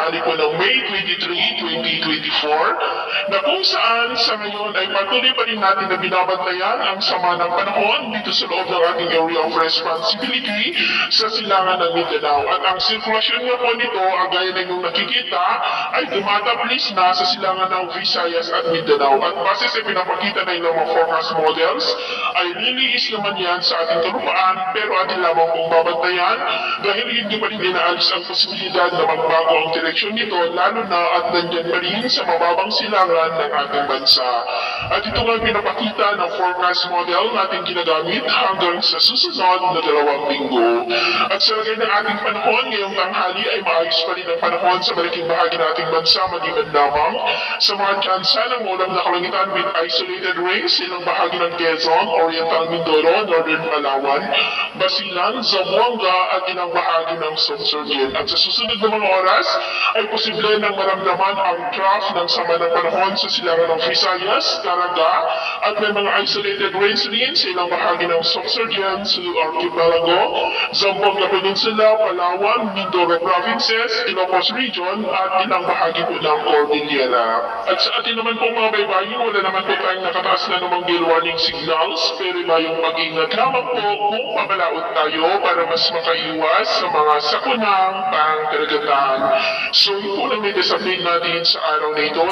tanghali po ng May 23, 2024 na kung saan sa ngayon ay patuloy pa rin natin na binabantayan ang sama ng panahon dito sa loob ng ating area of responsibility sa silangan ng Mindanao. At ang sirkulasyon nga po nito, gaya na yung nakikita, ay dumatablis na sa silangan ng Visayas at Mindanao. At base sa pinapakita na ilang mga forecast models, ay liliis naman yan sa ating kalupaan, pero atin lamang pong babantayan dahil hindi pa rin inaalis ang posibilidad na magbago ang direksyon nito, lalo na at nandyan pa rin sa mababang silangan ng ating bansa. At ito nga pinapakita ng forecast model natin ginagamit hanggang sa susunod na 2 linggo. At sa lagay ng ating panahon, ngayong tanghali ay maayos pa rin ang panahon sa malaking bahagi ng ating bansa, maliban lamang sa mga tsansa ng ulam na kalangitan with isolated rains, ilang bahagi ng Quezon, Oriental Mindoro, Northern Palawan, Basilan, Zamboanga at ilang bahagi ng Sorsogon. At sa susunod na mga oras ay posible nang maramdaman ang trough ng sama ng panahon sa silangan ng Visayas, Caraga at may mga isolated rains din sa ilang bahagi ng Sorsogon, Sulu Archipelago, Zamboanga Peninsula, Palawan, Mindoro Provinces, Ilocos Region at ilang bahagi po ng Cordillera. At sa atin naman po mga baybayin, wala naman po tayong nakataas na namang gale warning signals, pero mayong mag-ingat lamang po kung pabalaot tayo para mas makaiwas sa mga sakunang pangkaragatan. So yun po lang may update natin sa araw na ito.